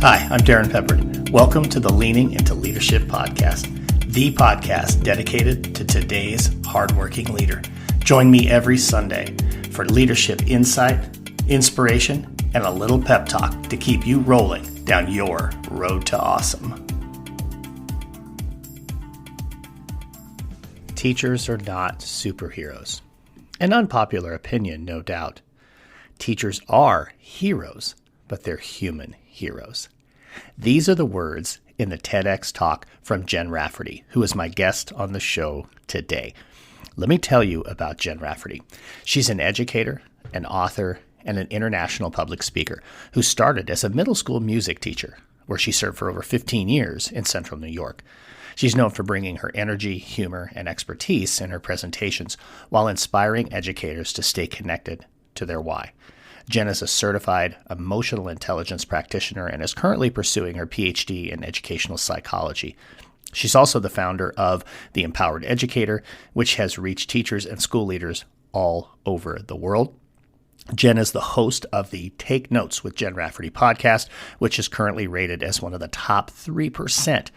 Hi, I'm Darrin Peppard. Welcome to the Leaning into Leadership podcast, the podcast dedicated to today's hardworking leader. Join me every Sunday for leadership insight, inspiration, and a little pep talk to keep you rolling down your road to awesome. Teachers are not superheroes. An unpopular opinion, no doubt. Teachers are heroes, but they're human heroes. These are the words in the TEDx talk from Jen Rafferty, who is my guest on the show today. Let me tell you about Jen Rafferty. She's an educator, an author, and an international public speaker who started as a middle school music teacher, where she served for over 15 years in central New York. She's known for bringing her energy, humor, and expertise in her presentations while inspiring educators to stay connected to their why. Jen is a certified Emotional Intelligence Practitioner and is currently pursuing her Ph.D. in educational psychology. She's also the founder of the Empowered Educator, which has reached teachers and school leaders all over the world. Jen is the host of the Take Notes with Jen Rafferty podcast, which is currently rated as one of the top 3%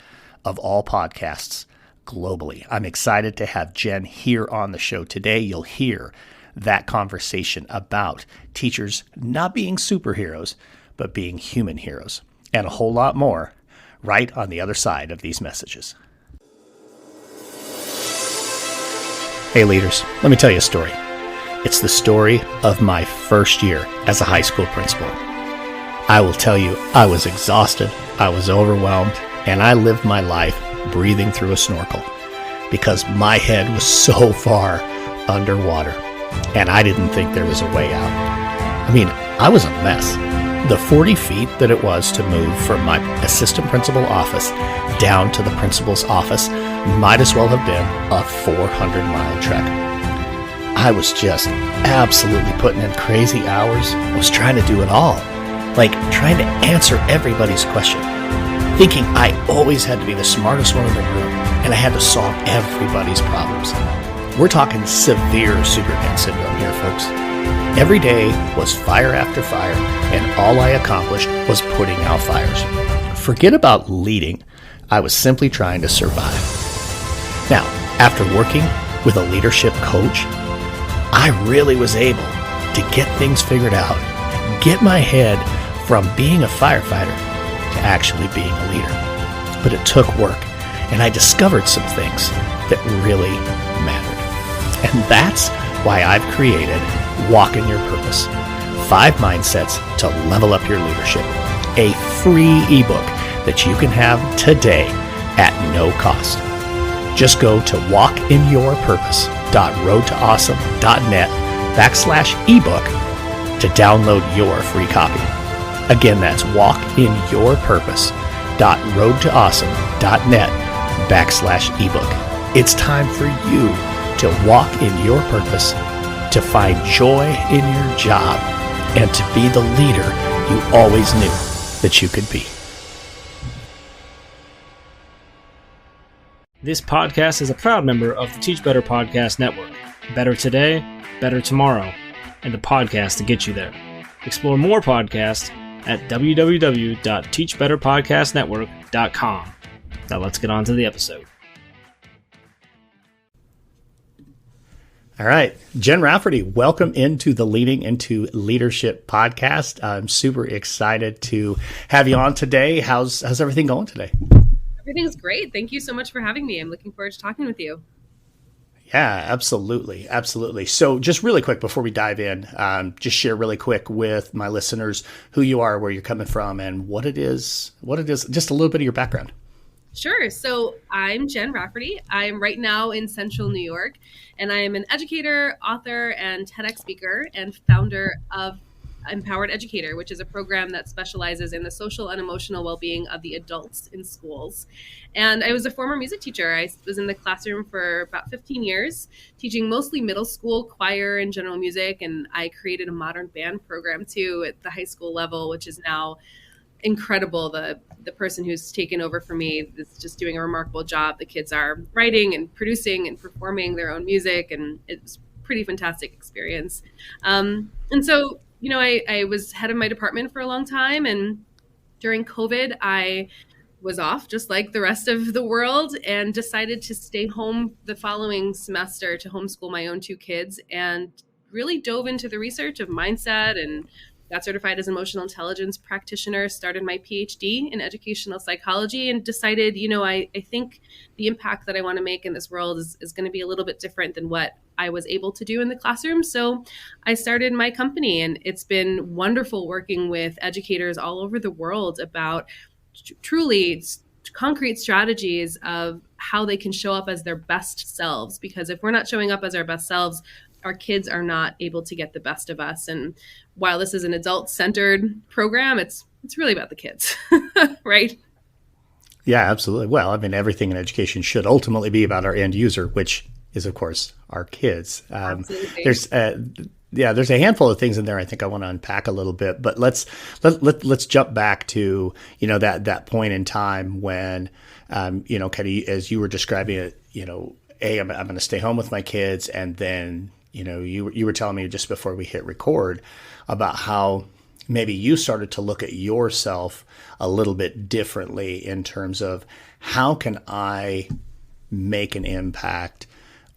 of all podcasts globally. I'm excited to have Jen here on the show today. You'll hear that conversation about teachers not being superheroes, but being human heroes, and a whole lot more right on the other side of these messages. Hey leaders, let me tell you a story. It's the story of my first year as a high school principal. I will tell you, I was exhausted, I was overwhelmed, and I lived my life breathing through a snorkel because my head was so far underwater. And I didn't think there was a way out. I mean, I was a mess. The 40 feet that it was to move from my assistant principal office down to the principal's office might as well have been a 400-mile trek. I was just absolutely putting in crazy hours. I was trying to do it all, like trying to answer everybody's question, thinking I always had to be the smartest one in the room and I had to solve everybody's problems. We're talking severe Superman syndrome here, folks. Every day was fire after fire, and all I accomplished was putting out fires. Forget about leading. I was simply trying to survive. Now, after working with a leadership coach, I really was able to get things figured out, get my head from being a firefighter to actually being a leader. But it took work, and I discovered some things that really mattered. And that's why I've created Walk in Your Purpose, 5 mindsets to level up your leadership, a free ebook that you can have today at no cost. Just go to walkinyourpurpose.roadtoawesome.net/ebook to download your free copy. Again, that's walkinyourpurpose.roadtoawesome.net/ebook. It's time for you to walk in your purpose, to find joy in your job, and to be the leader you always knew that you could be. This podcast is a proud member of the Teach Better Podcast Network. Better today, better tomorrow, and the podcast to get you there. Explore more podcasts at www.teachbetterpodcastnetwork.com. Now let's get on to the episode. All right. Jen Rafferty, welcome into the Leading into Leadership podcast. I'm super excited to have you on today. How's everything going today? Everything's great. Thank you so much for having me. I'm looking forward to talking with you. Yeah, absolutely. Absolutely. So just really quick before we dive in, just share really quick with my listeners who you are, where you're coming from, and what it is, just a little bit of your background. Sure. So I'm Jen Rafferty. I'm right now in central New York, and I am an educator, author, and TEDx speaker, and founder of Empowered Educator, which is a program that specializes in the social and emotional well-being of the adults in schools. And I was a former music teacher. I was in the classroom for about 15 years, teaching mostly middle school choir and general music. And I created a modern band program too at the high school level, which is now incredible. The person who's taken over for me is just doing a remarkable job. The kids are writing and producing and performing their own music, and it's a pretty fantastic experience. And so, I was head of my department for a long time and During COVID, I was off just like the rest of the world and decided to stay home the following semester to homeschool my own two kids, and really dove into the research of mindset and got certified as an emotional intelligence practitioner, started my Ph.D. in educational psychology, and decided, I think the impact that I want to make in this world is going to be a little bit different than what I was able to do in the classroom. So I started my company, and it's been wonderful working with educators all over the world about truly concrete strategies of how they can show up as their best selves. Because if we're not showing up as our best selves, our kids are not able to get the best of us. And while this is an adult-centered program, it's really about the kids, right? Yeah, absolutely. Well, I mean, everything in education should ultimately be about our end user, which is, of course, our kids. There's a handful of things in there I think I want to unpack a little bit, but let's jump back to, that point in time when, kind of as you were describing it, I'm going to stay home with my kids. And then, you were telling me just before we hit record about how maybe you started to look at yourself a little bit differently in terms of how can I make an impact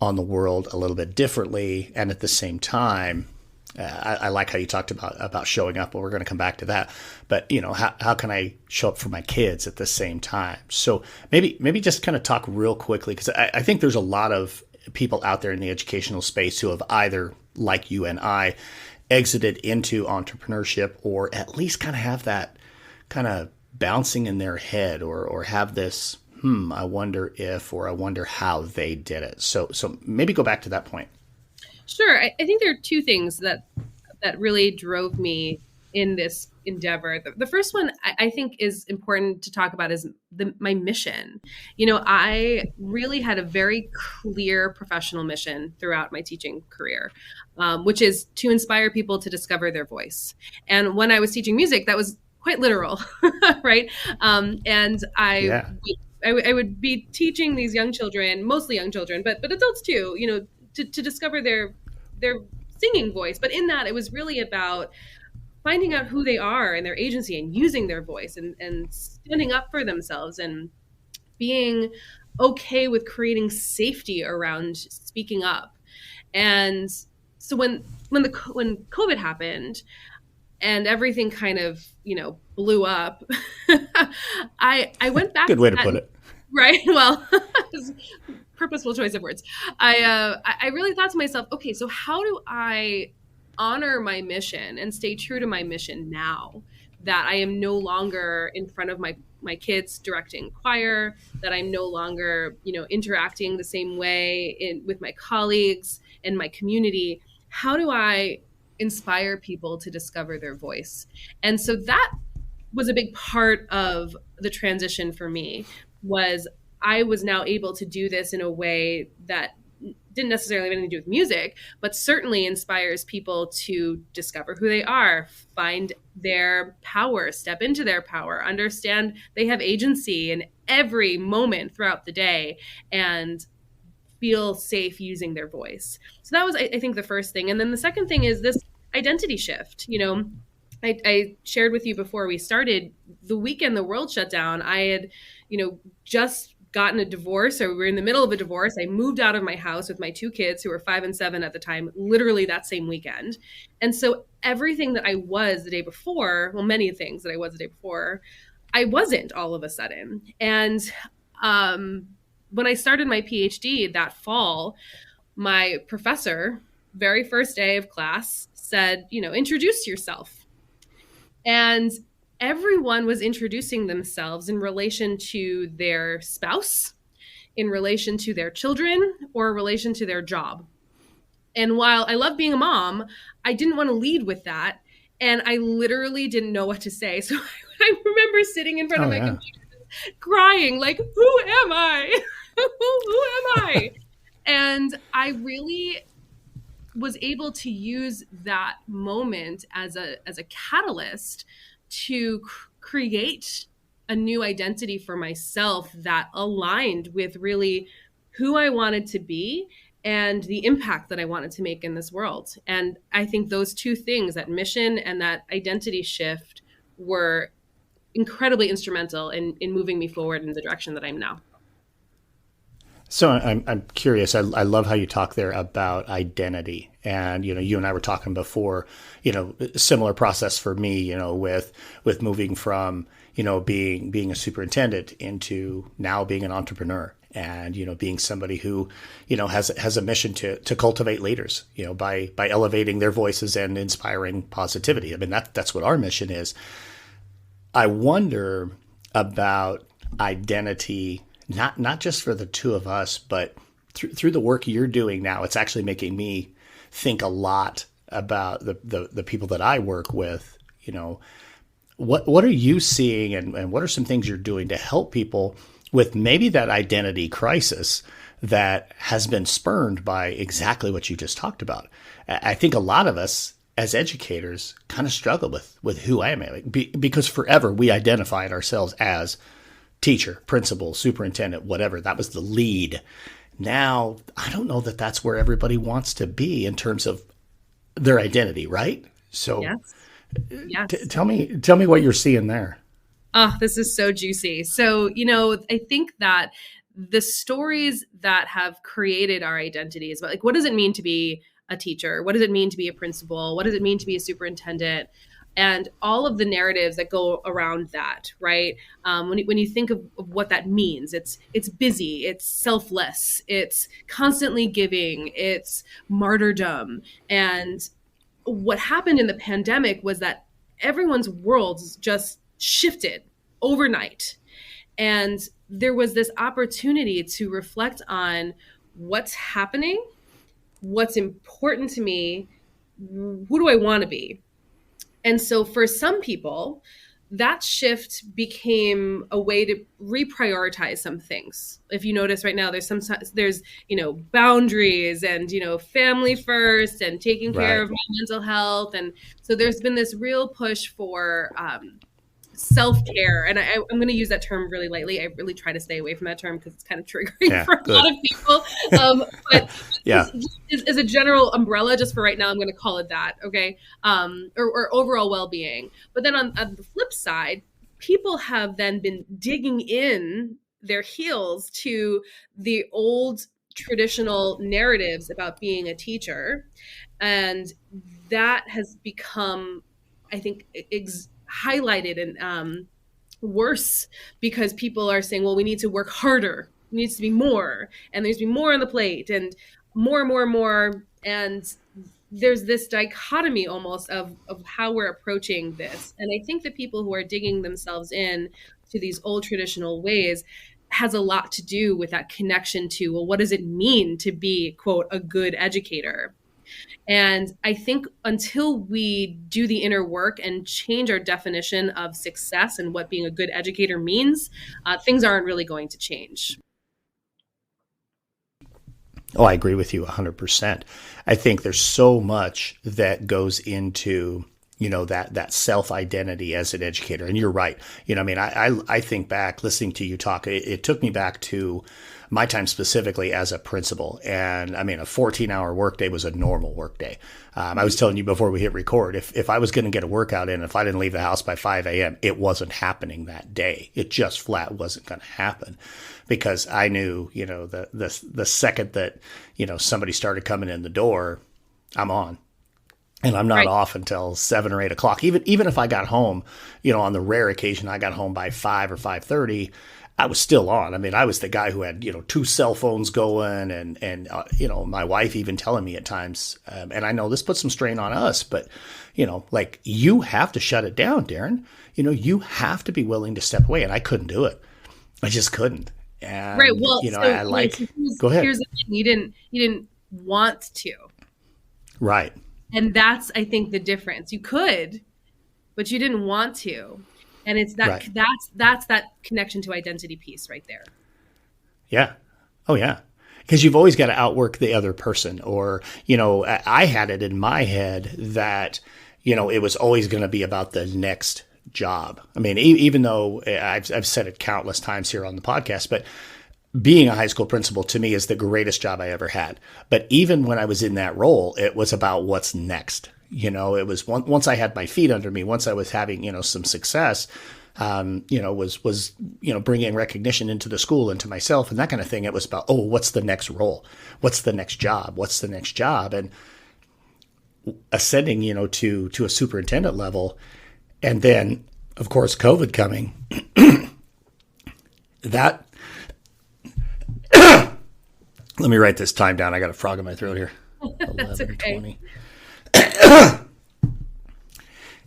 on the world a little bit differently. And at the same time, I like how you talked about showing up. Well, we're going to come back to that. But, how can I show up for my kids at the same time? So maybe just kind of talk real quickly, because I think there's a lot of people out there in the educational space who have either, like you and I, exited into entrepreneurship, or at least kind of have that kind of bouncing in their head, or have this, I wonder if, or I wonder how they did it. So maybe go back to that point. Sure. I think there are two things that really drove me in this endeavor. The first one I think is important to talk about is my mission. I really had a very clear professional mission throughout my teaching career, which is to inspire people to discover their voice. And when I was teaching music, that was quite literal, right? And I would be teaching these young children, mostly young children, but adults too, to discover their singing voice. But in that, it was really about finding out who they are and their agency, and using their voice, and standing up for themselves, and being okay with creating safety around speaking up. And so when COVID happened and everything kind of, blew up, I went back. Good way to put it. Right. Well, purposeful choice of words. I really thought to myself, okay, so how do I honor my mission and stay true to my mission now that I am no longer in front of my kids directing choir, that I'm no longer, interacting the same way with my colleagues and my community? How do I inspire people to discover their voice? And so that was a big part of the transition for me. Was I was now able to do this in a way that didn't necessarily have anything to do with music, but certainly inspires people to discover who they are, find their power, step into their power, understand they have agency in every moment throughout the day, and feel safe using their voice. So that was, I think, the first thing. And then the second thing is this identity shift. I shared with you before we started, the weekend the world shut down, I had, just gotten a divorce, or we were in the middle of a divorce. I moved out of my house with my two kids, who were 5 and 7 at the time, literally that same weekend. And so everything that I was the day before, well, many things that I was the day before, I wasn't all of a sudden. And when I started my PhD that fall, my professor, very first day of class, said, introduce yourself. And everyone was introducing themselves in relation to their spouse, in relation to their children, or in relation to their job. And while I love being a mom, I didn't want to lead with that. And I literally didn't know what to say. So I remember sitting in front of my computer crying, like, who am I? Who am I? And I really was able to use that moment as a catalyst to create a new identity for myself that aligned with really who I wanted to be and the impact that I wanted to make in this world. And I think those two things, that mission and that identity shift, were incredibly instrumental in moving me forward in the direction that I'm now. So I'm curious. I love how you talk there about identity, and you and I were talking before. Similar process for me. With moving from being a superintendent into now being an entrepreneur, and being somebody who has a mission to cultivate leaders. By elevating their voices and inspiring positivity. I mean that's what our mission is. I wonder about identity. Not just for the two of us, but through the work you're doing now, it's actually making me think a lot about the people that I work with. What are you seeing, and what are some things you're doing to help people with maybe that identity crisis that has been spurned by exactly what you just talked about? I think a lot of us as educators kind of struggle with who I am, because forever we identified ourselves as teacher, principal, superintendent, whatever. That was the lead. Now, I don't know that that's where everybody wants to be in terms of their identity, right? So Yes. Tell me what you're seeing there. Oh, this is so juicy. So, I think that the stories that have created our identities, but what does it mean to be a teacher? What does it mean to be a principal? What does it mean to be a superintendent? And all of the narratives that go around that, right? When you think of what that means, it's busy, it's selfless, it's constantly giving, it's martyrdom. And what happened in the pandemic was that everyone's worlds just shifted overnight. And there was this opportunity to reflect on what's happening, what's important to me, who do I want to be? And so for some people, that shift became a way to reprioritize some things. If you notice right now, there's boundaries and, family first and taking care of my mental health. And so there's been this real push for self-care. And I'm going to use that term really lightly. I really try to stay away from that term because it's kind of triggering for a lot of people. But as a general umbrella, just for right now, I'm going to call it that. Okay. Or overall well-being. But then on the flip side, people have then been digging in their heels to the old traditional narratives about being a teacher. And that has become, I think, highlighted and worse, because people are saying, well, we need to work harder. It needs to be more, and there's to be more on the plate, and more and more and more. And there's this dichotomy almost of how we're approaching this. And I think the people who are digging themselves in to these old traditional ways has a lot to do with that connection to, well, what does it mean to be, quote, a good educator? And I think until we do the inner work and change our definition of success and what being a good educator means, things aren't really going to change. Oh, I agree with you 100%. I think there's so much that goes into, that self-identity as an educator. And you're right. I think back, listening to you talk, it took me back to my time specifically as a principal. And a 14-hour workday was a normal workday. I was telling you before we hit record, if I was going to get a workout in, if I didn't leave the house by 5 a.m., it wasn't happening that day. It just flat wasn't going to happen, because I knew, the second that, somebody started coming in the door, I'm on. And I'm not off until 7 or 8 o'clock. Even if I got home, on the rare occasion I got home by 5 or 5:30, I was still on. I was the guy who had, 2 cell phones going, and my wife even telling me at times, and I know this puts some strain on us, but, you have to shut it down, Darrin. You have to be willing to step away. And I couldn't do it. I just couldn't. And, right. Well, go ahead. Here's the thing. You didn't want to. Right. And that's, I think, the difference. You could, but you didn't want to. And it's that that's that connection to identity piece right there. Yeah. Oh, yeah. Because you've always got to outwork the other person. Or, I had it in my head that, it was always going to be about the next job. Even though I've said it countless times here on the podcast, but being a high school principal to me is the greatest job I ever had. But even when I was in that role, it was about what's next. It was once I had my feet under me, once I was having, some success, was bringing recognition into the school and to myself and that kind of thing. It was about, oh, what's the next role? What's the next job? What's the next job? And ascending, to a superintendent level. And then, of course, COVID coming, that, let me write this time down. I got a frog in my throat here. That's 11:20.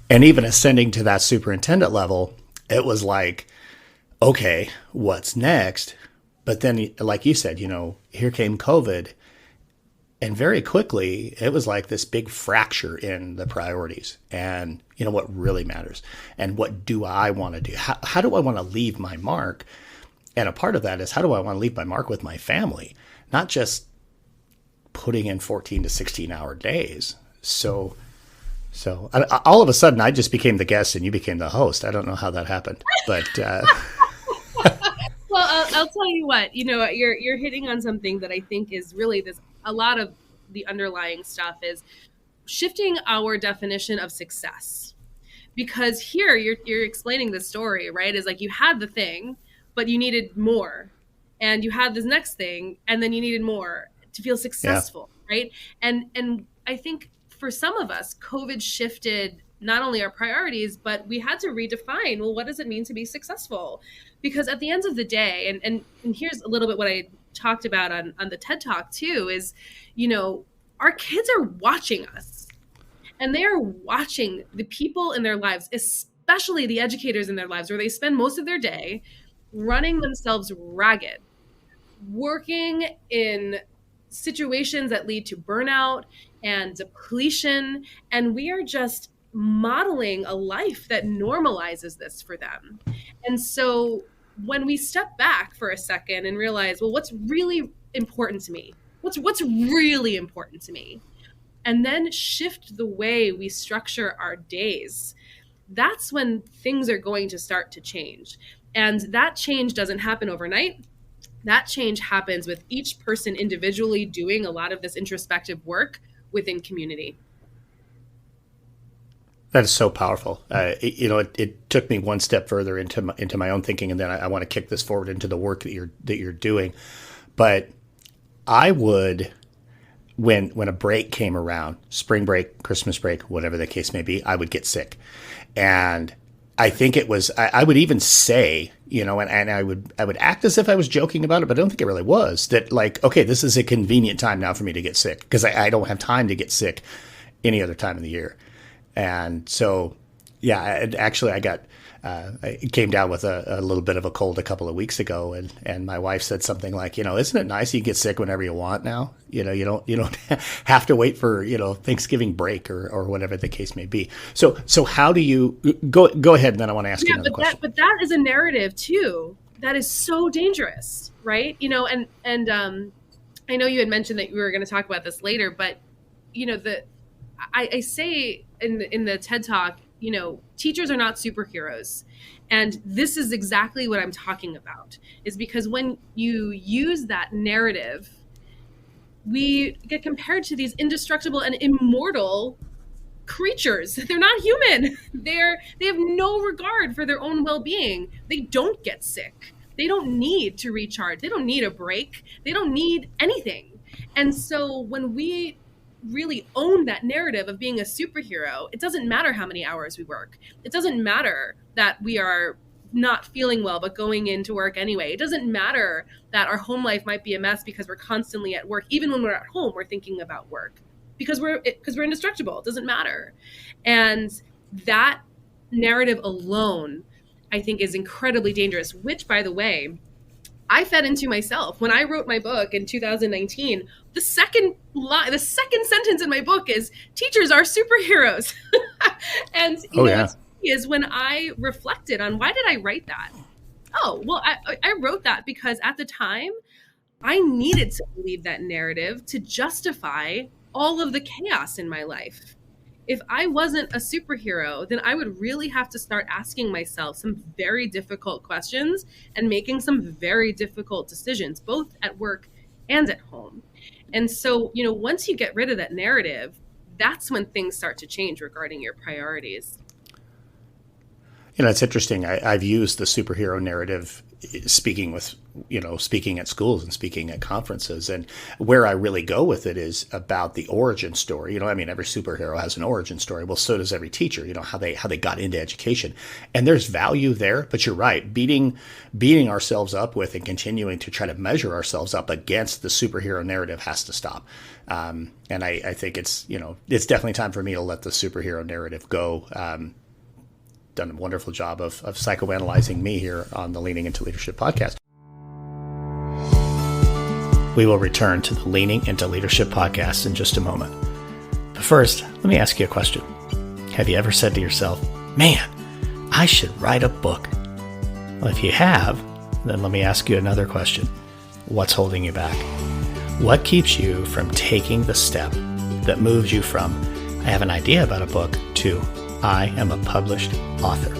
And even ascending to that superintendent level, it was like, okay, what's next? But then, like you said, here came COVID. And very quickly, it was like this big fracture in the priorities and, what really matters. And what do I want to do? How do I want to leave my mark? And a part of that is, how do I want to leave my mark with my family? Not just putting in 14 to 16-hour days. So all of a sudden, I just became the guest and you became the host. I don't know how that happened, but well, I'll tell you what. You're hitting on something that I think is really a lot of the underlying stuff is shifting our definition of success. Because here you're explaining the story, right? Is like you had the thing, but you needed more, and you had this next thing, and then you needed more to feel successful, right? And I think for some of us, COVID shifted not only our priorities, but we had to redefine, well, what does it mean to be successful? Because at the end of the day, and here's a little bit what I talked about on the TED Talk too, is, our kids are watching us, and they are watching the people in their lives, especially the educators in their lives, where they spend most of their day running themselves ragged, working in situations that lead to burnout and depletion. And we are just modeling a life that normalizes this for them. And so when we step back for a second and realize, well, what's really important to me? What's really important to me? And then shift the way we structure our days, that's when things are going to start to change. And that change doesn't happen overnight. That change happens with each person individually doing a lot of this introspective work within community. That is so powerful. It took me one step further into my own thinking, and then I want to kick this forward into the work that you're doing. But I would, when a break came around, spring break, Christmas break, whatever the case may be, I would get sick, and I think it was. I would even say, and I would act as if I was joking about it, but I don't think it really was. That like, okay, this is a convenient time now for me to get sick because I don't have time to get sick any other time of the year. And so, I came down with a little bit of a cold a couple of weeks ago, and my wife said something like, isn't it nice you can get sick whenever you want now? You don't have to wait for, Thanksgiving break or whatever the case may be. So how do you go ahead, and then I want to ask you another question. But that is a narrative too that is so dangerous, right? And I know you had mentioned that we were going to talk about this later, but I say in the TED Talk, teachers are not superheroes. And this is exactly what I'm talking about, is because when you use that narrative, we get compared to these indestructible and immortal creatures. They're not human. They have no regard for their own well-being. They don't get sick. They don't need to recharge. They don't need a break. They don't need anything. And so when we really own that narrative of being a superhero, it doesn't matter how many hours we work. It doesn't matter that we are not feeling well but going into work anyway. It doesn't matter that our home life might be a mess because we're constantly at work. Even when we're at home, we're thinking about work because we're indestructible. It doesn't matter. And that narrative alone, I think, is incredibly dangerous, which, by the way, I fed into myself. When I wrote my book in 2019, the second sentence in my book is, teachers are superheroes. And what's funny is when I reflected on, why did I write that? Oh, well, I wrote that because at the time I needed to believe that narrative to justify all of the chaos in my life. If I wasn't a superhero, then I would really have to start asking myself some very difficult questions and making some very difficult decisions, both at work and at home. And so, once you get rid of that narrative, that's when things start to change regarding your priorities. It's interesting. I've used the superhero narrative speaking at schools and speaking at conferences. And where I really go with it is about the origin story. Every superhero has an origin story. Well, so does every teacher, how they got into education. And there's value there. But you're right. Beating ourselves up with and continuing to try to measure ourselves up against the superhero narrative has to stop. And I think it's definitely time for me to let the superhero narrative go. Done a wonderful job of psychoanalyzing me here on the Leaning into Leadership podcast. We will return to the Leaning into Leadership podcast in just a moment. But first, let me ask you a question. Have you ever said to yourself, man, I should write a book? Well, if you have, then let me ask you another question. What's holding you back? What keeps you from taking the step that moves you from, I have an idea about a book, to I am a published author?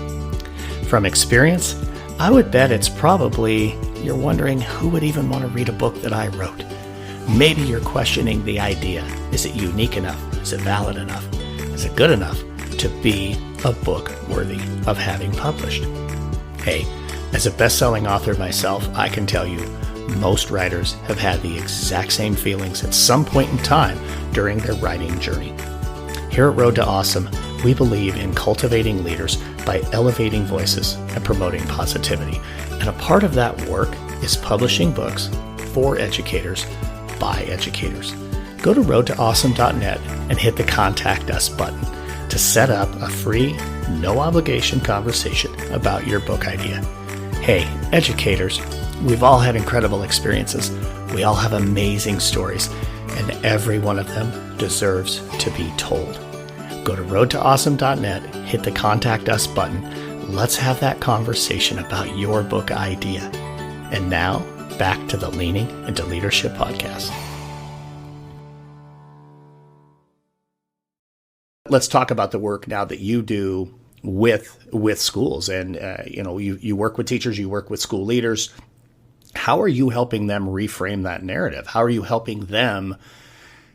From experience, I would bet it's probably you're wondering who would even want to read a book that I wrote. Maybe you're questioning the idea. Is it unique enough? Is it valid enough? Is it good enough to be a book worthy of having published? Hey, as a best-selling author myself, I can tell you most writers have had the exact same feelings at some point in time during their writing journey. Here at Road to Awesome, we believe in cultivating leaders by elevating voices and promoting positivity. And a part of that work is publishing books for educators by educators. Go to roadtoawesome.net and hit the Contact Us button to set up a free, no obligation conversation about your book idea. Hey, educators, we've all had incredible experiences. We all have amazing stories, and every one of them deserves to be told. Go to roadtoawesome.net, hit the Contact Us button. Let's have that conversation about your book idea. And now, back to the Leaning into Leadership podcast. Let's talk about the work now that you do with schools. And, you work with teachers, you work with school leaders. How are you helping them reframe that narrative? How are you helping them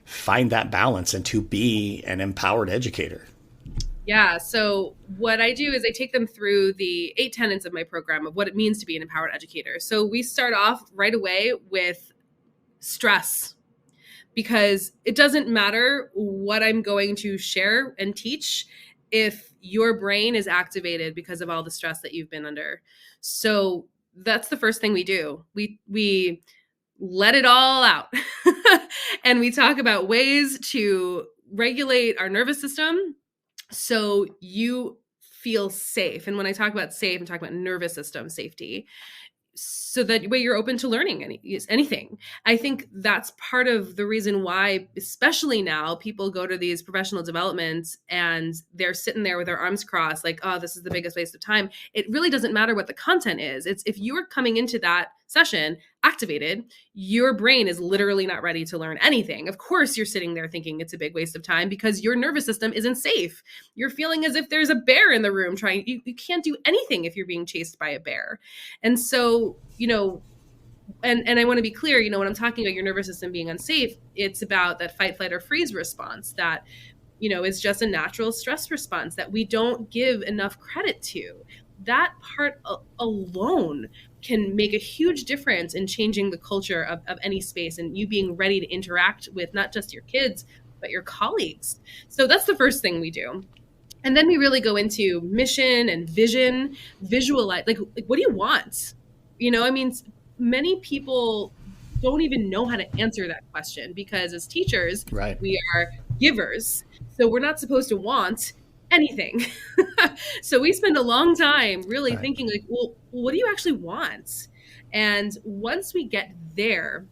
find that balance and to be an empowered educator? Yeah. So what I do is I take them through the 8 tenets of my program of what it means to be an empowered educator. So we start off right away with stress, because it doesn't matter what I'm going to share and teach if your brain is activated because of all the stress that you've been under. So that's the first thing we do. We let it all out. And we talk about ways to regulate our nervous system so you feel safe. And when I talk about safe, I'm talking about nervous system safety, so that way you're open to learning anything. I think that's part of the reason why, especially now, people go to these professional developments and they're sitting there with their arms crossed, like, oh, this is the biggest waste of time. It really doesn't matter what the content is. It's if you're coming into that session activated, your brain is literally not ready to learn anything. Of course, you're sitting there thinking it's a big waste of time because your nervous system isn't safe. You're feeling as if there's a bear in the room you can't do anything if you're being chased by a bear. And so, and I want to be clear, when I'm talking about your nervous system being unsafe, it's about that fight, flight, or freeze response that, is just a natural stress response that we don't give enough credit to. That part alone can make a huge difference in changing the culture of any space and you being ready to interact with not just your kids, but your colleagues. So that's the first thing we do. And then we really go into mission and vision, visualize, like what do you want? Many people don't even know how to answer that question because as teachers, right, we are givers. So we're not supposed to want anything. So we spend a long time really thinking like, well, what do you actually want? And once we get there,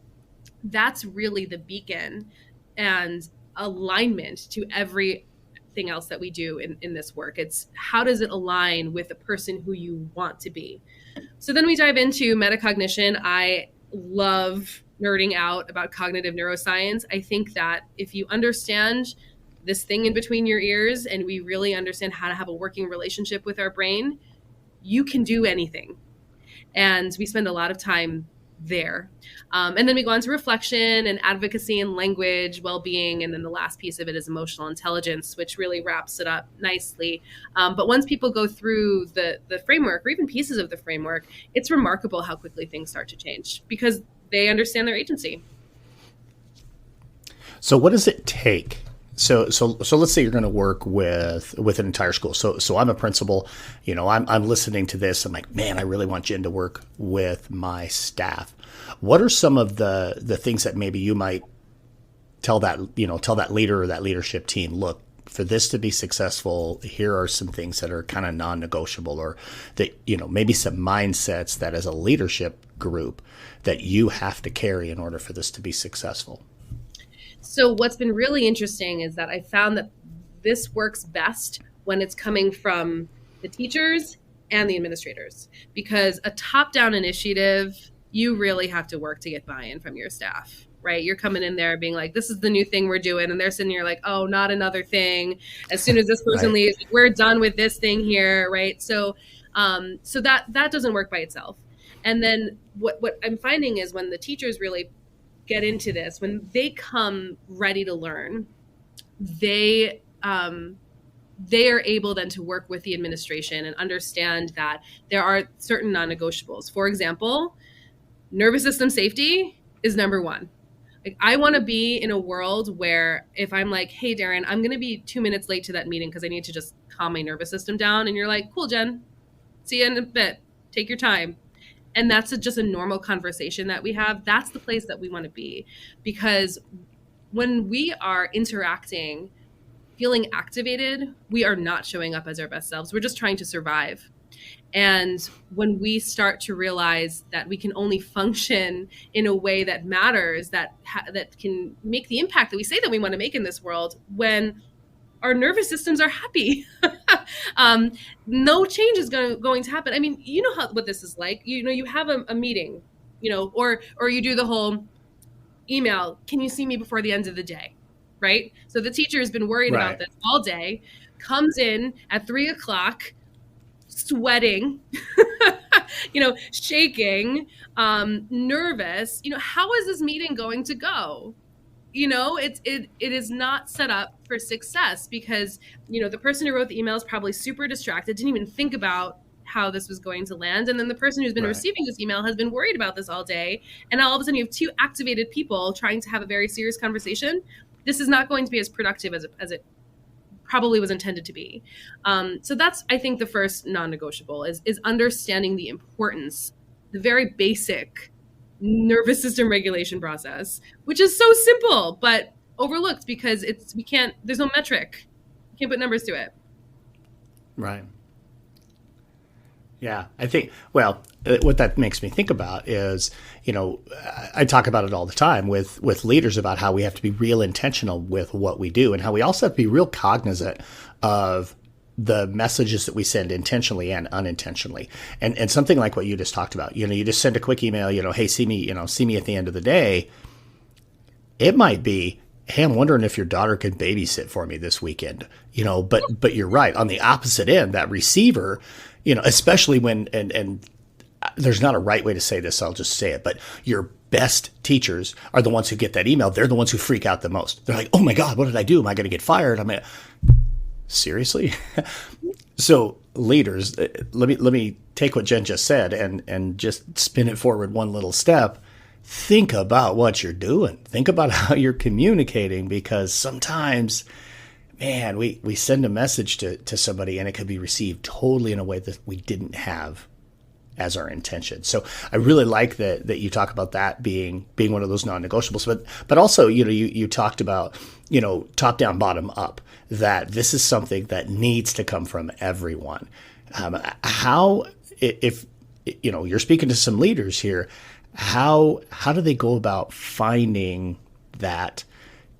that's really the beacon and alignment to everything else that we do in this work. It's how does it align with the person who you want to be? So then we dive into metacognition. I love nerding out about cognitive neuroscience. I think that if you understand this thing in between your ears and we really understand how to have a working relationship with our brain, you can do anything. And we spend a lot of time there. And then we go on to reflection and advocacy and language, well-being. And then the last piece of it is emotional intelligence, which really wraps it up nicely. But once people go through the framework or even pieces of the framework, it's remarkable how quickly things start to change because they understand their agency. So what does it take? So let's say you're going to work with an entire school. So I'm a principal, I'm listening to this. I'm like, man, I really want Jen to work with my staff. What are some of the things that maybe you might tell that leader or that leadership team, look, for this to be successful, here are some things that are kind of non-negotiable, or that, maybe some mindsets that as a leadership group that you have to carry in order for this to be successful? So what's been really interesting is that I found that this works best when it's coming from the teachers and the administrators, because a top-down initiative, you really have to work to get buy-in from your staff, right? You're coming in there being like, this is the new thing we're doing. And they're sitting here like, oh, not another thing. As soon as this person leaves, we're done with this thing here, right? So that doesn't work by itself. And then what I'm finding is when the teachers really get into this, when they come ready to learn, they are able then to work with the administration and understand that there are certain non-negotiables. For example, nervous system safety is number one. Like, I want to be in a world where if I'm like, hey, Darrin, I'm going to be 2 minutes late to that meeting because I need to just calm my nervous system down. And you're like, cool, Jen, see you in a bit. Take your time. And that's just a normal conversation that we have. That's the place that we want to be, because when we are interacting, feeling activated, we are not showing up as our best selves. We're just trying to survive. And when we start to realize that we can only function in a way that matters, that can make the impact that we say that we want to make in this world, when our nervous systems are happy, no change is going to happen. I mean, you know what this is like. You have a meeting, or you do the whole email. Can you see me before the end of the day? Right. So the teacher has been worried about this all day, comes in at 3:00, sweating, shaking, nervous. How is this meeting going to go? It is not set up for success because, the person who wrote the email is probably super distracted, didn't even think about how this was going to land. And then the person who's been receiving this email has been worried about this all day. And now all of a sudden you have two activated people trying to have a very serious conversation. This is not going to be as productive as it probably was intended to be. So that's, I think, the first non-negotiable is understanding the importance, the very basic nervous system regulation process, which is so simple but overlooked because there's no metric. You can't put numbers to it. Right. Yeah, I think, what that makes me think about is, I talk about it all the time with leaders about how we have to be real intentional with what we do and how we also have to be real cognizant of the messages that we send intentionally and unintentionally. And something like what you just talked about, you just send a quick email, hey, see me at the end of the day. It might be, hey, I'm wondering if your daughter could babysit for me this weekend, but you're right. On the opposite end, that receiver, especially when, and there's not a right way to say this, so I'll just say it, but your best teachers are the ones who get that email. They're the ones who freak out the most. They're like, oh my God, what did I do? Am I going to get fired? Seriously? So leaders, let me take what Jen just said and just spin it forward one little step. Think about what you're doing. Think about how you're communicating, because sometimes, man, we send a message to somebody and it could be received totally in a way that we didn't have as our intention. So I really like that you talk about that being one of those non-negotiables, but also, you talked about, top down, bottom up, that this is something that needs to come from everyone. How, if, you're speaking to some leaders here, how do they go about finding that,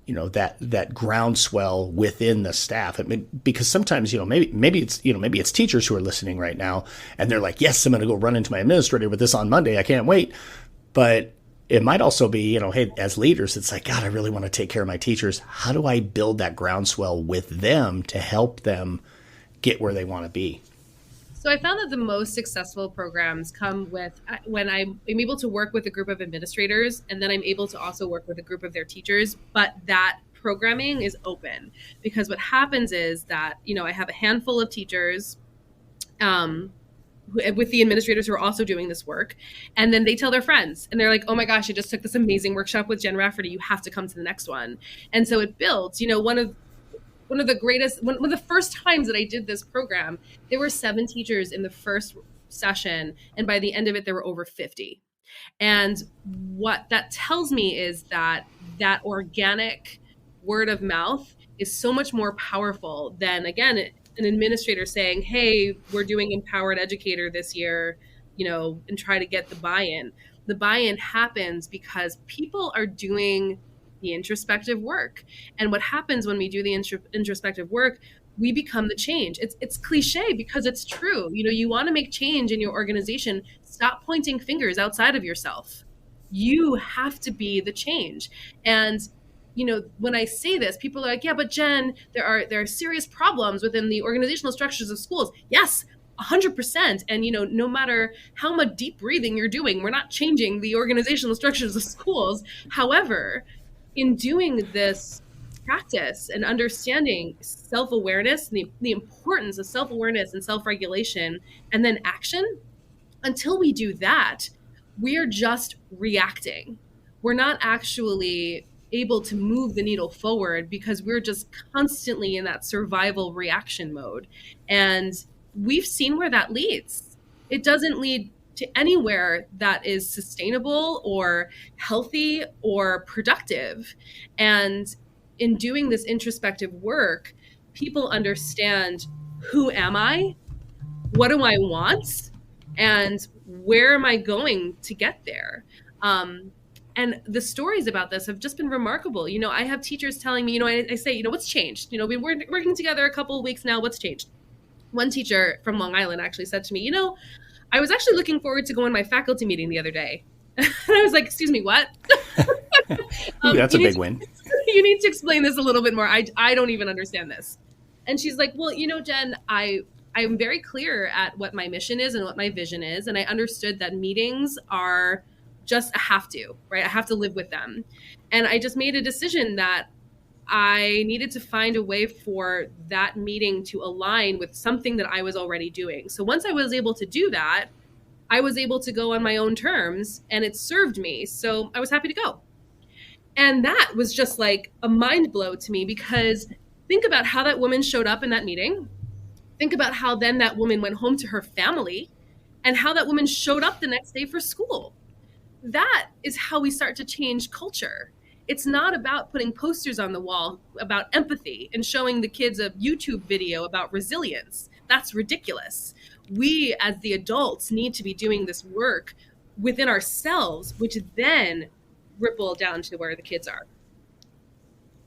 that groundswell within the staff? I mean, because sometimes, maybe it's teachers who are listening right now and they're like, yes, I'm going to go run into my administrator with this on Monday. I can't wait. But it might also be, hey, as leaders, it's like, God, I really want to take care of my teachers. How do I build that groundswell with them to help them get where they want to be? So I found that the most successful programs come with when I'm able to work with a group of administrators, and then I'm able to also work with a group of their teachers, but that programming is open. Because what happens is that, I have a handful of teachers with the administrators who are also doing this work, and then they tell their friends, and they're like, oh my gosh, I just took this amazing workshop with Jen Rafferty, you have to come to the next one. And so it builds. One of the first times that I did this program, there were 7 teachers in the first session, and by the end of it there were over 50. And what that tells me is that organic word of mouth is so much more powerful than, again, an administrator saying, hey, we're doing Empowered Educator this year, and try to get the buy-in. The buy-in happens because people are doing the introspective work. And what happens when we do the introspective work, we become the change. It's cliche because it's true. You want to make change in your organization, stop pointing fingers outside of yourself. You have to be the change. And when I say this, people are like, yeah, but Jen, there are serious problems within the organizational structures of schools. Yes, 100%. And, no matter how much deep breathing you're doing, we're not changing the organizational structures of schools. However, in doing this practice and understanding self-awareness, the importance of self-awareness and self-regulation, and then action, until we do that, we are just reacting. We're not actually able to move the needle forward because we're just constantly in that survival reaction mode. And we've seen where that leads. It doesn't lead to anywhere that is sustainable or healthy or productive. And in doing this introspective work, people understand, who am I? What do I want? And where am I going to get there? And the stories about this have just been remarkable. I have teachers telling me, I say, what's changed? We've been working together a couple of weeks now. What's changed? One teacher from Long Island actually said to me, I was actually looking forward to going to my faculty meeting the other day. And I was like, excuse me, what? That's a big win. You need to explain this a little bit more. I don't even understand this. And she's like, well, Jen, I'm very clear at what my mission is and what my vision is. And I understood that meetings are just a have to, right? I have to live with them. And I just made a decision that I needed to find a way for that meeting to align with something that I was already doing. So once I was able to do that, I was able to go on my own terms, and it served me. So I was happy to go. And that was just like a mind blow to me, because think about how that woman showed up in that meeting. Think about how then that woman went home to her family, and how that woman showed up the next day for school. That is how we start to change culture. It's not about putting posters on the wall about empathy and showing the kids a YouTube video about resilience. That's ridiculous. We, as the adults, need to be doing this work within ourselves, which then ripple down to where the kids are.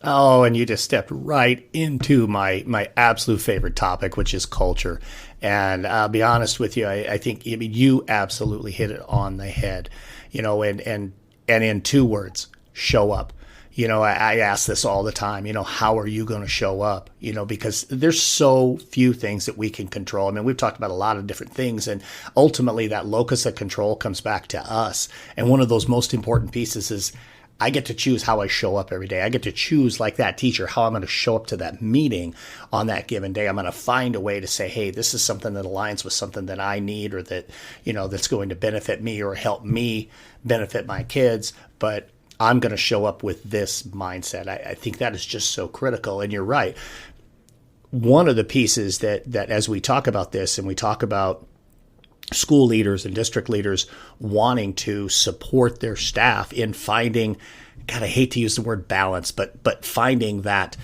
Oh, and you just stepped right into my absolute favorite topic, which is culture. And I'll be honest with you, I think you absolutely hit it on the head, and in 2 words, show up. I ask this all the time, how are you going to show up? Because there's so few things that we can control. I mean, we've talked about a lot of different things, and ultimately that locus of control comes back to us. And one of those most important pieces is I get to choose how I show up every day. I get to choose, like that teacher, how I'm going to show up to that meeting on that given day. I'm going to find a way to say, hey, this is something that aligns with something that I need, or that, that's going to benefit me or help me benefit my kids. But I'm going to show up with this mindset. I think that is just so critical. And you're right. One of the pieces that as we talk about this, and we talk about school leaders and district leaders wanting to support their staff in finding, God, I hate to use the word balance, but finding that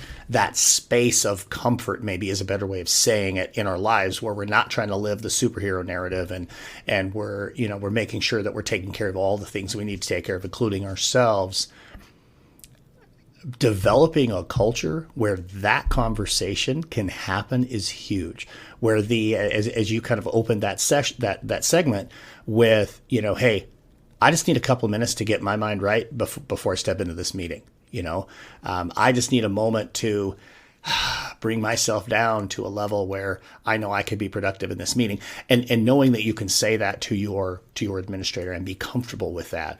space of comfort, maybe is a better way of saying it, in our lives, where we're not trying to live the superhero narrative, and we're making sure that we're taking care of all the things we need to take care of, including ourselves. Developing a culture where that conversation can happen is huge. Where as you kind of opened that segment with, hey, I just need a couple of minutes to get my mind right before I step into this meeting. I just need a moment to bring myself down to a level where I know I could be productive in this meeting, and knowing that you can say that to your administrator and be comfortable with that.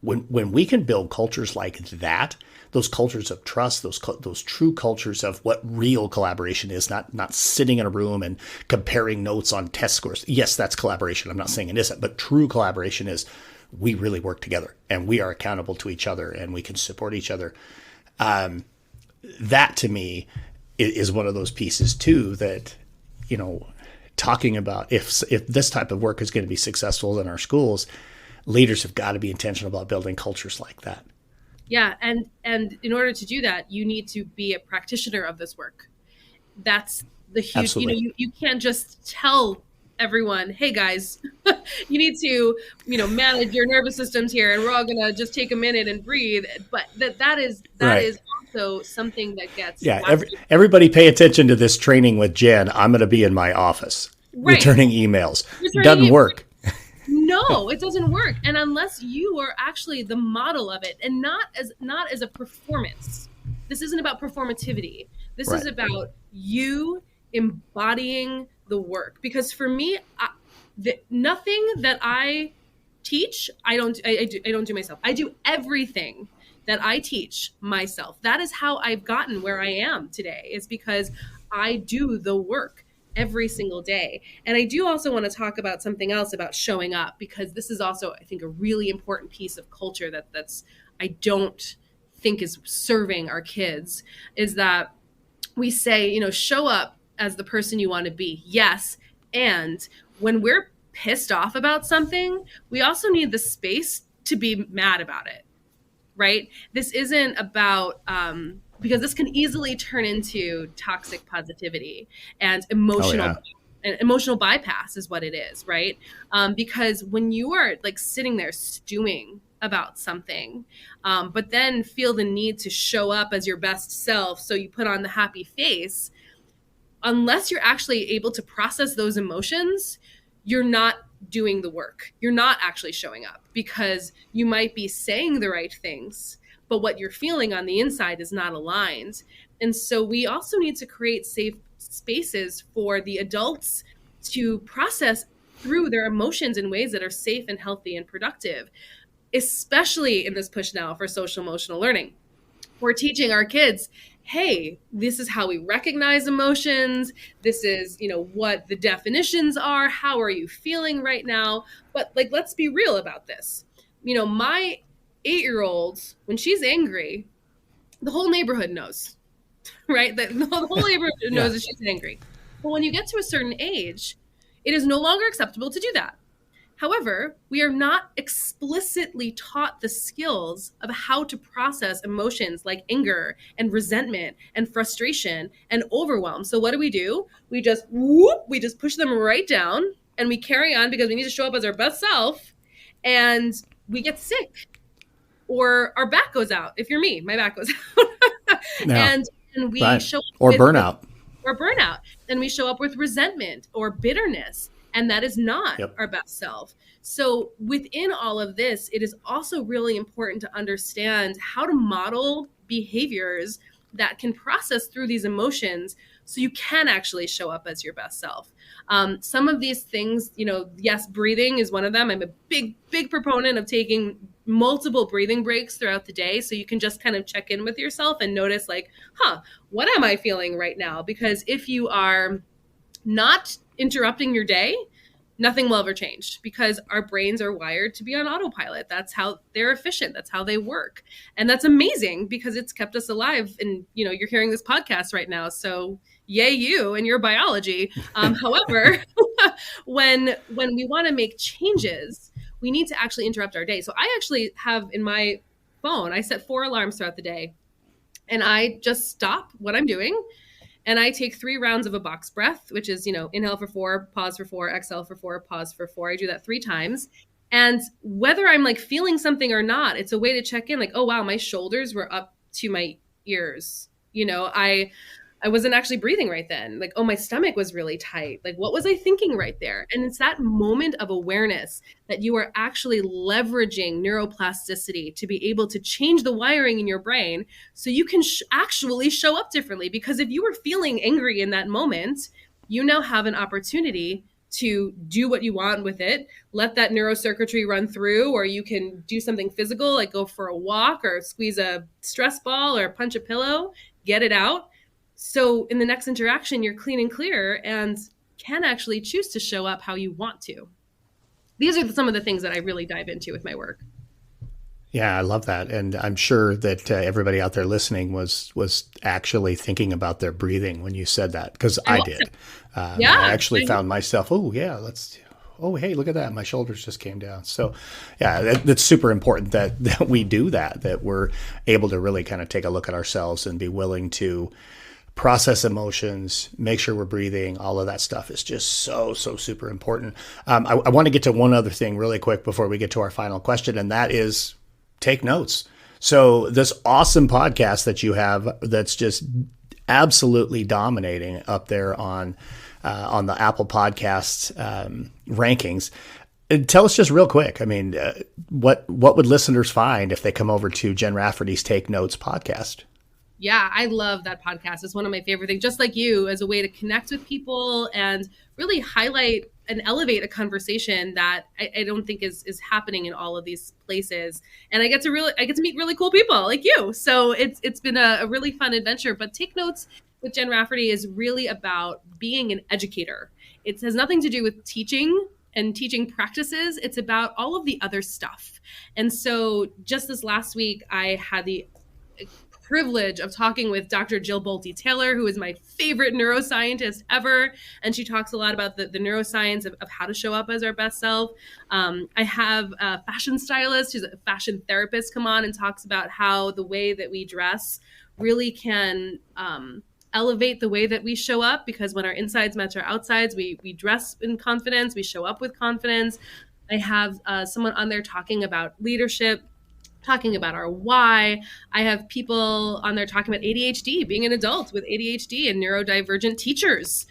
When we can build cultures like that, those cultures of trust, those true cultures of what real collaboration is, not sitting in a room and comparing notes on test scores. Yes, that's collaboration. I'm not saying it isn't, but true collaboration is we really work together and we are accountable to each other and we can support each other. That to me is one of those pieces too that, talking about if this type of work is going to be successful in our schools, leaders have got to be intentional about building cultures like that. Yeah. And in order to do that, you need to be a practitioner of this work. That's the huge, Absolutely. You can't just tell everyone, hey guys, you need to, manage your nervous systems here and we're all going to just take a minute and breathe. But that is also something that gets. Yeah. Everybody pay attention to this training with Jen. I'm going to be in my office returning emails. Doesn't work. No, it doesn't work. And unless you are actually the model of it and not as a performance. This isn't about performativity. This is about you embodying the work. Because for me, nothing that I teach, I don't do myself. I do everything that I teach myself. That is how I've gotten where I am today, is because I do the work every single day. And I do also want to talk about something else about showing up, because this is also, I think, a really important piece of culture that's I don't think is serving our kids, is that we say, show up as the person you want to be. Yes. And when we're pissed off about something, we also need the space to be mad about it. Right? This isn't about, because this can easily turn into toxic positivity and emotional bypass is what it is, right? Because when you are like sitting there stewing about something, but then feel the need to show up as your best self, so you put on the happy face, unless you're actually able to process those emotions, you're not doing the work. You're not actually showing up, because you might be saying the right things, but what you're feeling on the inside is not aligned. And so we also need to create safe spaces for the adults to process through their emotions in ways that are safe and healthy and productive, especially in this push now for social emotional learning. We're teaching our kids, hey, this is how we recognize emotions. This is, what the definitions are. How are you feeling right now? But let's be real about this. My 8-year-old, when she's angry, the whole neighborhood knows, right? The whole neighborhood knows that she's angry. But when you get to a certain age, it is no longer acceptable to do that. However, we are not explicitly taught the skills of how to process emotions like anger and resentment and frustration and overwhelm. So what do? We just push them right down and we carry on because we need to show up as our best self, and we get sick or our back goes out. If you're me, my back goes out. And we show up burnout. Or burnout. And we show up with resentment or bitterness. And that is not our best self. So within all of this, it is also really important to understand how to model behaviors that can process through these emotions so you can actually show up as your best self. Some of these things, yes, breathing is one of them. I'm a big proponent of taking multiple breathing breaks throughout the day, so you can just kind of check in with yourself and notice what am I feeling right now? Because if you are not interrupting your day, nothing will ever change, because our brains are wired to be on autopilot. That's how they're efficient. That's how they work. And that's amazing because it's kept us alive. And, you're hearing this podcast right now. So yay, you and your biology. However, when we want to make changes, we need to actually interrupt our day. So I actually have in my phone, I set 4 alarms throughout the day, and I just stop what I'm doing. And I take 3 rounds of a box breath, which is, inhale for 4, pause for 4, exhale for 4, pause for 4. I do that 3 times. And whether I'm feeling something or not, it's a way to check in, oh, wow, my shoulders were up to my ears. I I wasn't actually breathing right then. Like, oh, my stomach was really tight. Like, what was I thinking right there? And it's that moment of awareness that you are actually leveraging neuroplasticity to be able to change the wiring in your brain so you can actually show up differently. Because if you were feeling angry in that moment, you now have an opportunity to do what you want with it, let that neurocircuitry run through, or you can do something physical, like go for a walk or squeeze a stress ball or punch a pillow, get it out. So in the next interaction, you're clean and clear and can actually choose to show up how you want to. These are some of the things that I really dive into with my work. Yeah, I love that. And I'm sure that everybody out there listening was actually thinking about their breathing when you said that, because I did. I actually found myself, hey, look at that. My shoulders just came down. So yeah, that's super important that we do that we're able to really kind of take a look at ourselves and be willing to process emotions, make sure we're breathing. All of that stuff is just so super important. I want to get to one other thing really quick before we get to our final question, and that is take notes. So this awesome podcast that you have that's just absolutely dominating up there on the Apple Podcasts rankings. Tell us just real quick. I mean, what would listeners find if they come over to Jen Rafferty's Take Notes podcast? Yeah, I love that podcast. It's one of my favorite things, just like you, as a way to connect with people and really highlight and elevate a conversation that I don't think is happening in all of these places. And I get to meet really cool people like you. So it's been a really fun adventure. But Take Notes with Jen Rafferty is really about being an educator. It has nothing to do with teaching and teaching practices. It's about all of the other stuff. And so just this last week, I had the privilege of talking with Dr. Jill Bolte-Taylor, who is my favorite neuroscientist ever. And she talks a lot about the neuroscience of how to show up as our best self. I have a fashion stylist who's a fashion therapist come on and talks about how the way that we dress really can elevate the way that we show up, because when our insides match our outsides, we dress in confidence, we show up with confidence. I have someone on there talking about leadership, talking about our why. I have people on there talking about ADHD, being an adult with ADHD, and neurodivergent teachers.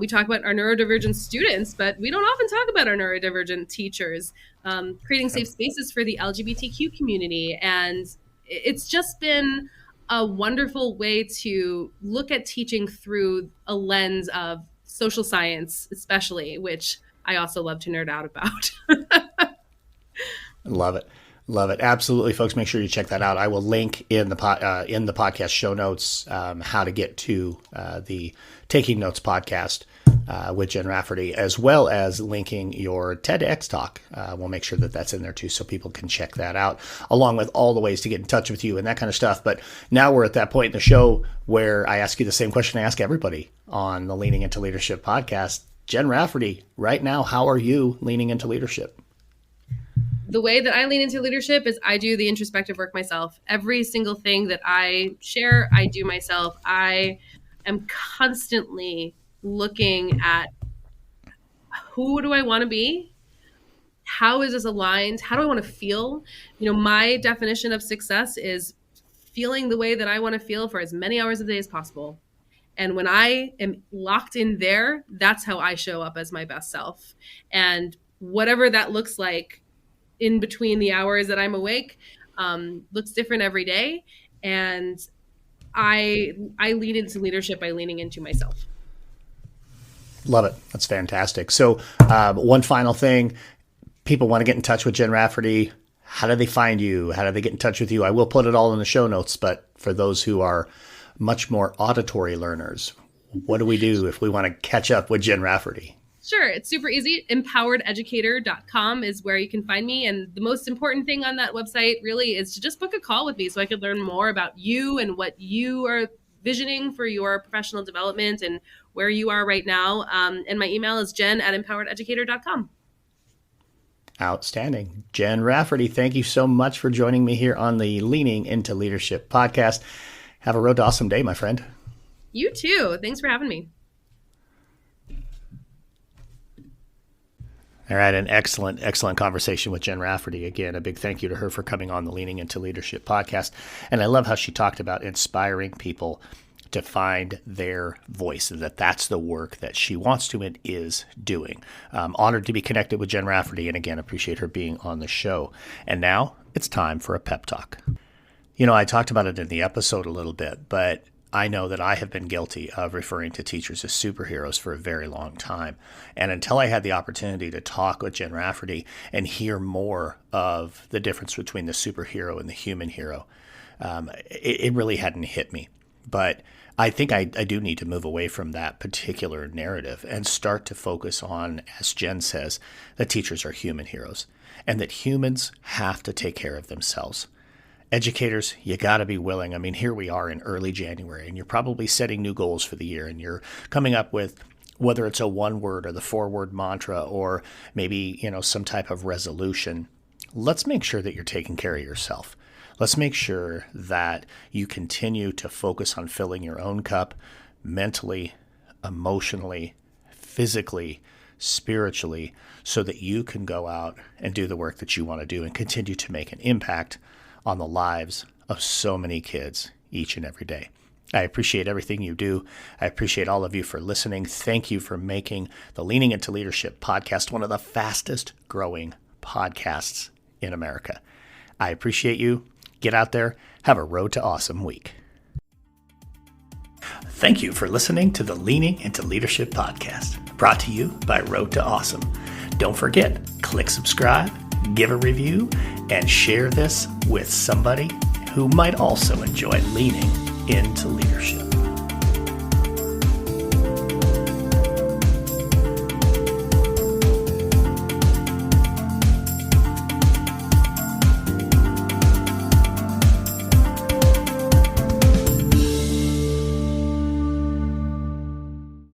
We talk about our neurodivergent students, but we don't often talk about our neurodivergent teachers. Creating safe spaces for the LGBTQ community. And it's just been a wonderful way to look at teaching through a lens of social science, especially, which I also love to nerd out about. Love it. Love it. Absolutely, folks. Make sure you check that out. I will link in the podcast show notes how to get to the Taking Notes podcast with Jen Rafferty, as well as linking your TEDx talk. We'll make sure that that's in there too, so people can check that out, along with all the ways to get in touch with you and that kind of stuff. But now we're at that point in the show where I ask you the same question I ask everybody on the Leaning Into Leadership podcast. Jen Rafferty, right now, how are you leaning into leadership? The way that I lean into leadership is I do the introspective work myself. Every single thing that I share, I do myself. I am constantly looking at who do I want to be? How is this aligned? How do I want to feel? My definition of success is feeling the way that I want to feel for as many hours a day as possible. And when I am locked in there, that's how I show up as my best self. And whatever that looks like in between the hours that I'm awake, looks different every day. And I lean into leadership by leaning into myself. Love it. That's fantastic. So one final thing, people want to get in touch with Jen Rafferty. How do they find you? How do they get in touch with you? I will put it all in the show notes, but for those who are much more auditory learners, what do we do if we want to catch up with Jen Rafferty? Sure. It's super easy. Empowerededucator.com is where you can find me. And the most important thing on that website really is to just book a call with me so I could learn more about you and what you are visioning for your professional development and where you are right now. And my email is jen@empowerededucator.com. Outstanding. Jen Rafferty, thank you so much for joining me here on the Leaning Into Leadership podcast. Have a real awesome day, my friend. You too. Thanks for having me. All right, an excellent conversation with Jen Rafferty. Again, a big thank you to her for coming on the Leaning Into Leadership podcast. And I love how she talked about inspiring people to find their voice, and that's the work that she wants to and is doing. I'm honored to be connected with Jen Rafferty, and again, appreciate her being on the show. And now it's time for a pep talk. I talked about it in the episode a little bit, but I know that I have been guilty of referring to teachers as superheroes for a very long time. And until I had the opportunity to talk with Jen Rafferty and hear more of the difference between the superhero and the human hero, it really hadn't hit me. But I think I do need to move away from that particular narrative and start to focus on, as Jen says, that teachers are human heroes and that humans have to take care of themselves. Educators, you got to be willing. I mean, here we are in early January, and you're probably setting new goals for the year, and you're coming up with whether it's a 1-word or the 4-word mantra or maybe, some type of resolution. Let's make sure that you're taking care of yourself. Let's make sure that you continue to focus on filling your own cup mentally, emotionally, physically, spiritually, so that you can go out and do the work that you want to do and continue to make an impact on the lives of so many kids each and every day. I appreciate everything you do. I appreciate all of you for listening. Thank you for making the Leaning Into Leadership podcast one of the fastest growing podcasts in America. I appreciate you. Get out there. Have a Road to Awesome week. Thank you for listening to the Leaning Into Leadership podcast, brought to you by Road to Awesome. Don't forget, click subscribe, give a review, and share this with somebody who might also enjoy leaning into leadership.